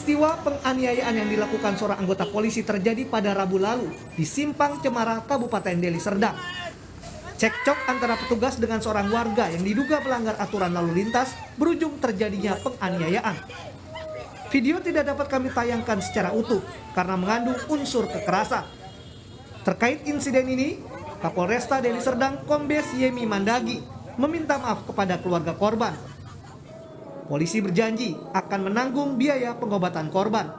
Peristiwa penganiayaan yang dilakukan seorang anggota polisi terjadi pada Rabu lalu di Simpang Cemara, Kabupaten Deli Serdang. Cekcok antara petugas dengan seorang warga yang diduga melanggar aturan lalu lintas berujung terjadinya penganiayaan. Video tidak dapat kami tayangkan secara utuh karena mengandung unsur kekerasan. Terkait insiden ini, Kapolresta Deli Serdang Kombes Yemi Mandagi meminta maaf kepada keluarga korban. Polisi berjanji akan menanggung biaya pengobatan korban.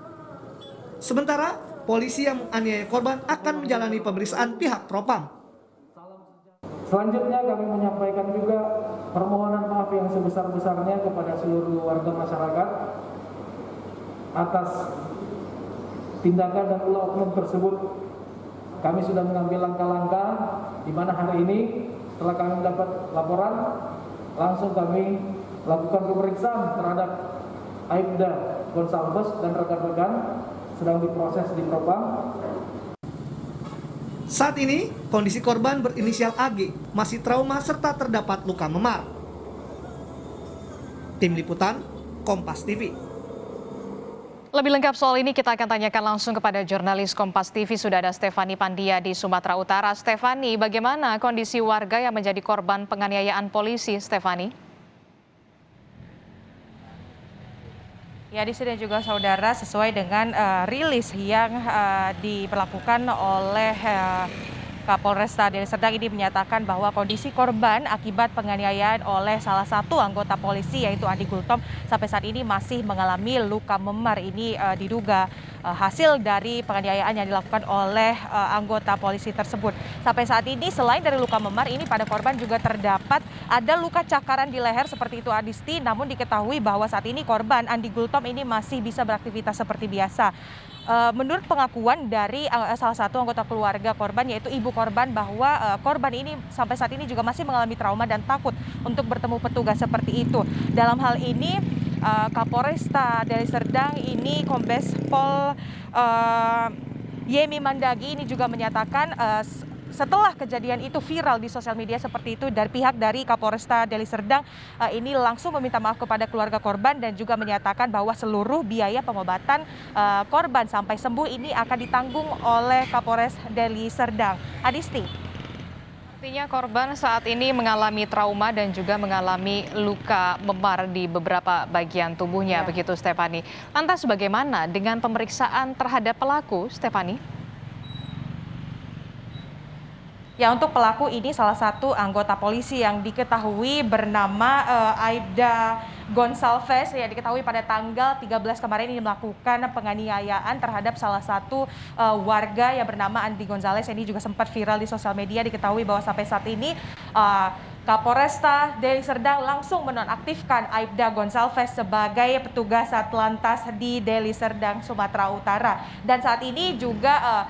Sementara, polisi yang menganiaya korban akan menjalani pemeriksaan pihak Propam. Selanjutnya kami menyampaikan juga permohonan maaf yang sebesar-besarnya kepada seluruh warga masyarakat atas tindakan dan ulah oknum tersebut. Kami sudah mengambil langkah-langkah di mana hari ini setelah kami mendapat laporan, langsung kami lakukan pemeriksaan terhadap Aibda Gonsalves dan rekan-rekan sedang diproses di Propam. Saat ini, kondisi korban berinisial AG masih trauma serta terdapat luka memar. Tim Liputan, Kompas TV. Lebih lengkap soal ini kita akan tanyakan langsung kepada jurnalis Kompas TV. Sudah ada Stefani Pandia di Sumatera Utara. Stefani, bagaimana kondisi warga yang menjadi korban penganiayaan polisi, Stefani? Ya, di sini juga saudara, sesuai dengan rilis yang diberlakukan oleh Kapolresta Deli Serdang ini menyatakan bahwa kondisi korban akibat penganiayaan oleh salah satu anggota polisi yaitu Andi Gultom sampai saat ini masih mengalami luka memar. Ini diduga hasil dari penganiayaan yang dilakukan oleh anggota polisi tersebut. Sampai saat ini selain dari luka memar ini pada korban juga terdapat ada luka cakaran di leher seperti itu Adisti, namun diketahui bahwa saat ini korban Andi Gultom ini masih bisa beraktivitas seperti biasa. Menurut pengakuan dari salah satu anggota keluarga korban yaitu ibu korban bahwa korban ini sampai saat ini juga masih mengalami trauma dan takut untuk bertemu petugas seperti itu. Dalam hal ini Kapolresta Deli Serdang ini Kombes Pol Yemi Mandagi ini juga menyatakan setelah kejadian itu viral di sosial media seperti itu, dari pihak dari Kapolresta Deli Serdang ini langsung meminta maaf kepada keluarga korban dan juga menyatakan bahwa seluruh biaya pengobatan korban sampai sembuh ini akan ditanggung oleh Kapolres Deli Serdang. Adisti. Artinya korban saat ini mengalami trauma dan juga mengalami luka memar di beberapa bagian tubuhnya, begitu Stefani. Lantas bagaimana dengan pemeriksaan terhadap pelaku, Stefani? Ya, untuk pelaku ini salah satu anggota polisi yang diketahui bernama Aibda Gonsalves, ya diketahui pada tanggal 13 kemarin ini melakukan penganiayaan terhadap salah satu warga yang bernama Andi Gonzales. Ini juga sempat viral di sosial media. Diketahui bahwa sampai saat ini Kapolresta Deli Serdang langsung menonaktifkan Aibda Gonsalves sebagai petugas Satlantas di Deli Serdang, Sumatera Utara. Dan saat ini juga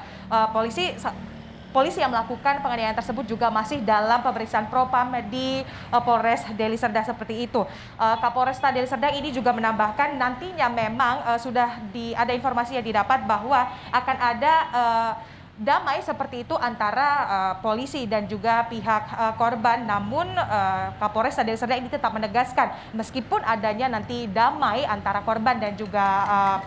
polisi yang melakukan penganiayaan tersebut juga masih dalam pemeriksaan propam di Polres Deli Serdang seperti itu. Kapolresta Deli Serdang ini juga menambahkan nantinya memang sudah ada informasi yang didapat bahwa akan ada damai seperti itu antara polisi dan juga pihak korban. Namun Kapolresta Deli Serdang ini tetap menegaskan meskipun adanya nanti damai antara korban dan juga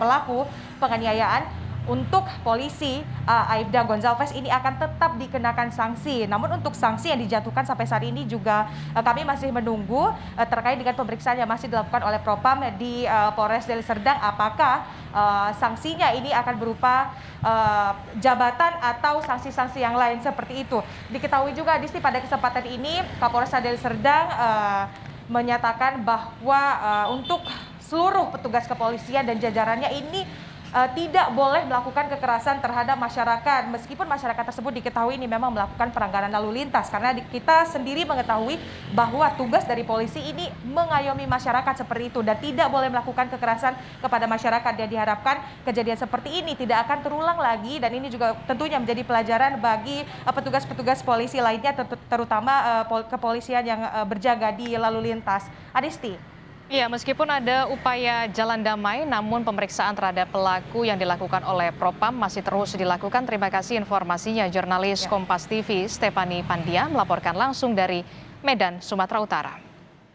pelaku penganiayaan, untuk polisi Aibda Gonsalves ini akan tetap dikenakan sanksi. Namun untuk sanksi yang dijatuhkan sampai saat ini juga kami masih menunggu terkait dengan pemeriksaan yang masih dilakukan oleh Propam di Polres Deli Serdang. Apakah sanksinya ini akan berupa jabatan atau sanksi-sanksi yang lain seperti itu. Diketahui juga Adisti pada kesempatan ini Kapolresta Deli Serdang menyatakan bahwa untuk seluruh petugas kepolisian dan jajarannya ini tidak boleh melakukan kekerasan terhadap masyarakat, meskipun masyarakat tersebut diketahui ini memang melakukan pelanggaran lalu lintas, karena kita sendiri mengetahui bahwa tugas dari polisi ini mengayomi masyarakat seperti itu dan tidak boleh melakukan kekerasan kepada masyarakat. Dan diharapkan kejadian seperti ini tidak akan terulang lagi, dan ini juga tentunya menjadi pelajaran bagi petugas-petugas polisi lainnya, terutama kepolisian yang berjaga di lalu lintas. Adisti. Iya, meskipun ada upaya jalan damai, namun pemeriksaan terhadap pelaku yang dilakukan oleh Propam masih terus dilakukan. Terima kasih informasinya, jurnalis Kompas TV Stefani Pandia melaporkan langsung dari Medan, Sumatera Utara.